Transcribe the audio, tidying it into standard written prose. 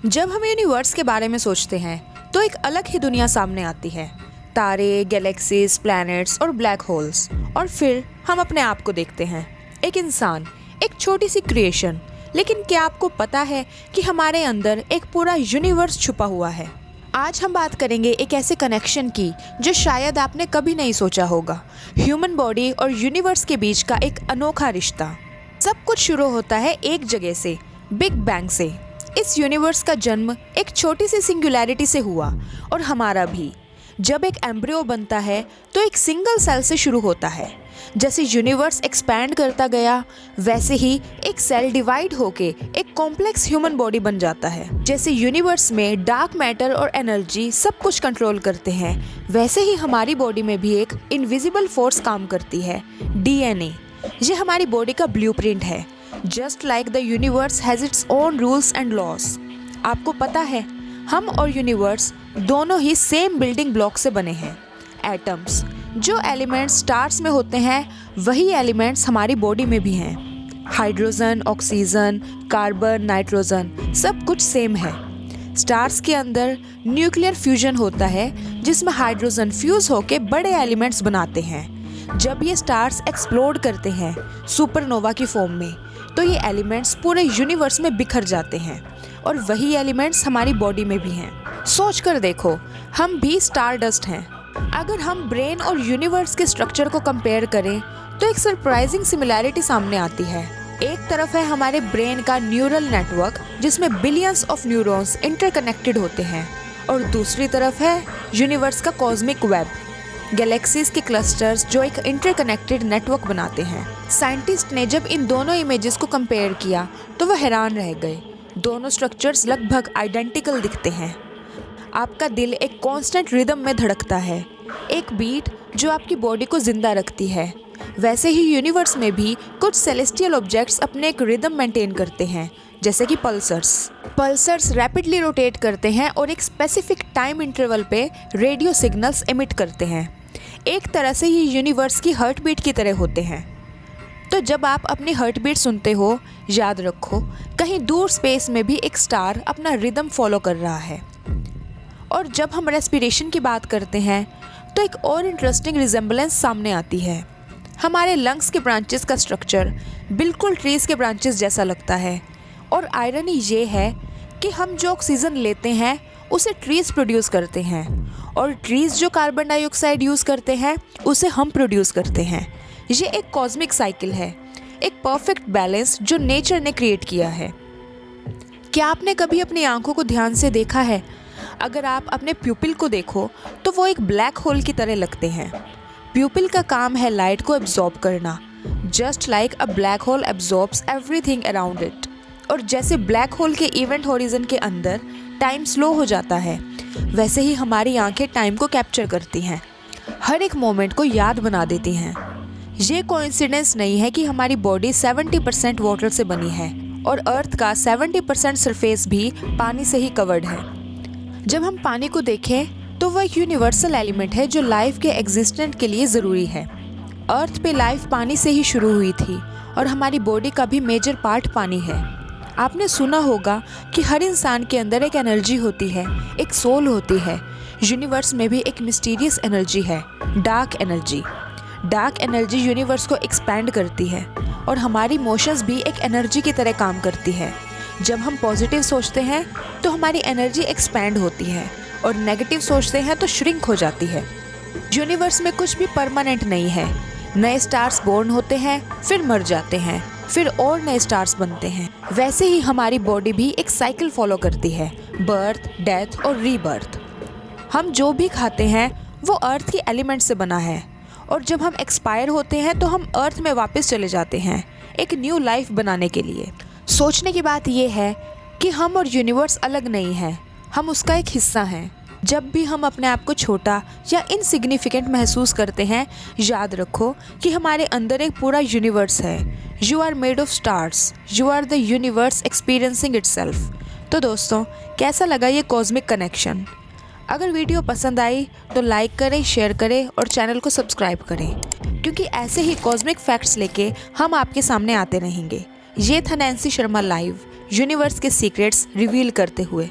जब हम यूनिवर्स के बारे में सोचते हैं तो एक अलग ही दुनिया सामने आती है। तारे, गैलेक्सीज, प्लैनेट्स और ब्लैक होल्स। और फिर हम अपने आप को देखते हैं, एक इंसान, एक छोटी सी क्रिएशन। लेकिन क्या आपको पता है कि हमारे अंदर एक पूरा यूनिवर्स छुपा हुआ है। आज हम बात करेंगे एक ऐसे कनेक्शन की जो शायद आपने कभी नहीं सोचा होगा। ह्यूमन बॉडी और यूनिवर्स के बीच का एक अनोखा रिश्ता। सब कुछ शुरू होता है एक जगह से, बिग बैंग से। इस यूनिवर्स का जन्म एक छोटी सी सिंगुलैरिटी से हुआ और हमारा भी। जब एक एम्ब्रियो बनता है तो एक सिंगल सेल से शुरू होता है। जैसे यूनिवर्स एक्सपैंड करता गया वैसे ही एक सेल डिवाइड होके एक कॉम्प्लेक्स ह्यूमन बॉडी बन जाता है। जैसे यूनिवर्स में डार्क मैटर और एनर्जी सब कुछ कंट्रोल करते हैं, वैसे ही हमारी बॉडी में भी एक इनविजिबल फोर्स काम करती है, डीएनए। ये हमारी बॉडी का ब्लूप्रिंट है। Just like the universe has its own rules and loss. आपको पता है, हम और यूनिवर्स दोनों ही सेम बिल्डिंग ब्लॉक से बने हैं, एटम्स। जो एलिमेंट्स स्टार्स में होते हैं वही एलिमेंट्स हमारी बॉडी में भी हैं। हाइड्रोजन, ऑक्सीजन, कार्बन, नाइट्रोजन सब कुछ सेम है। स्टार्स के अंदर न्यूक्लियर फ्यूजन होता है जिसमें हाइड्रोजन फ्यूज होकर बड़े एलिमेंट्स बनाते हैं। जब ये स्टार्स एक्सप्लोड करते हैं सुपरनोवा की फॉर्म में, तो ये एलिमेंट्स पूरे यूनिवर्स में बिखर जाते हैं और वही एलिमेंट्स हमारी बॉडी में भी हैं। सोच कर देखो, हम भी स्टार डस्ट हैं। अगर हम ब्रेन और यूनिवर्स के स्ट्रक्चर को कंपेयर करें तो एक सरप्राइजिंग सिमिलैरिटी सामने आती है। एक तरफ है हमारे ब्रेन का न्यूरल नेटवर्क जिसमें बिलियंस ऑफ न्यूरॉन्स इंटरकनेक्टेड होते हैं, और दूसरी तरफ है यूनिवर्स का कॉस्मिक वेब, गैलेक्सीज के क्लस्टर्स जो एक इंटरकनेक्टेड नेटवर्क बनाते हैं। साइंटिस्ट ने जब इन दोनों इमेजेस को कंपेयर किया तो वह हैरान रह गए। दोनों स्ट्रक्चर्स लगभग आइडेंटिकल दिखते हैं। आपका दिल एक कांस्टेंट रिदम में धड़कता है, एक बीट जो आपकी बॉडी को जिंदा रखती है। वैसे ही यूनिवर्स में भी कुछ सेलेस्टियल ऑब्जेक्ट्स अपने एक रिदम मेंटेन करते हैं, जैसे कि पल्सर्स रैपिडली रोटेट करते हैं और एक स्पेसिफिक टाइम इंटरवल पे रेडियो सिग्नल्स एमिट करते हैं। एक तरह से ये यूनिवर्स की हार्ट बीट की तरह होते हैं। तो जब आप अपनी हार्ट बीट सुनते हो, याद रखो कहीं दूर स्पेस में भी एक स्टार अपना रिदम फॉलो कर रहा है। और जब हम रेस्पिरेशन की बात करते हैं तो एक और इंटरेस्टिंग रिजेंबलेंस सामने आती है। हमारे लंग्स के ब्रांचेस का स्ट्रक्चर बिल्कुल ट्रीज के ब्रांचेस जैसा लगता है। और आयरनी ये है कि हम जो ऑक्सीजन लेते हैं उसे ट्रीज प्रोड्यूस करते हैं, और ट्रीज जो कार्बन डाइऑक्साइड यूज़ करते हैं उसे हम प्रोड्यूस करते हैं। ये एक कॉस्मिक साइकिल है, एक परफेक्ट बैलेंस जो नेचर ने क्रिएट किया है। क्या आपने कभी अपनी आंखों को ध्यान से देखा है? अगर आप अपने प्यूपिल को देखो तो वो एक ब्लैक होल की तरह लगते हैं। प्यूपिल का काम है लाइट को एब्जॉर्ब करना, just like a black hole absorbs everything around it. और जैसे ब्लैक होल के इवेंट हॉरिजन के अंदर टाइम स्लो हो जाता है, वैसे ही हमारी आंखें टाइम को कैप्चर करती हैं, हर एक मोमेंट को याद बना देती हैं। ये कोइंसिडेंस नहीं है कि हमारी बॉडी 70% वाटर से बनी है और अर्थ का 70% सरफेस भी पानी से ही कवर्ड है। जब हम पानी को देखें तो वह एक यूनिवर्सल एलिमेंट है जो लाइफ के एग्जिस्टेंट के लिए ज़रूरी है। अर्थ पे लाइफ पानी से ही शुरू हुई थी और हमारी बॉडी का भी मेजर पार्ट पानी है। आपने सुना होगा कि हर इंसान के अंदर एक एनर्जी होती है, एक सोल होती है। यूनिवर्स में भी एक मिस्टीरियस एनर्जी है, dark energy. Dark energy universe को एक्सपैंड करती है और हमारी इमोशंस भी एक एनर्जी की तरह काम करती है। जब हम पॉजिटिव सोचते हैं तो हमारी एनर्जी एक्सपैंड होती है और नेगेटिव सोचते हैं तो श्रिंक हो जाती है। यूनिवर्स में कुछ भी परमानेंट नहीं है। नए स्टार्स बोर्न होते हैं, फिर मर जाते हैं, फिर और नए स्टार्स बनते हैं। वैसे ही हमारी बॉडी भी एक साइकिल फॉलो करती है, बर्थ, डेथ और रीबर्थ। हम जो भी खाते हैं वो अर्थ की एलिमेंट से बना है, और जब हम एक्सपायर होते हैं तो हम अर्थ में वापस चले जाते हैं एक न्यू लाइफ बनाने के लिए। सोचने की बात यह है कि हम और यूनिवर्स अलग नहीं है, हम उसका एक हिस्सा हैं। जब भी हम अपने आप को छोटा या इनसिग्निफिकेंट महसूस करते हैं, याद रखो कि हमारे अंदर एक पूरा यूनिवर्स है। You are made of stars, you are the universe experiencing itself. तो दोस्तों, कैसा लगा ये कॉस्मिक कनेक्शन? अगर वीडियो पसंद आई तो लाइक करें, शेयर करें और चैनल को सब्सक्राइब करें, क्योंकि ऐसे ही कॉस्मिक फैक्ट्स लेके हम आपके सामने आते रहेंगे। ये था नैन्सी शर्मा लाइव। यूनिवर्स के सीक्रेट्स रिवील करते हुए।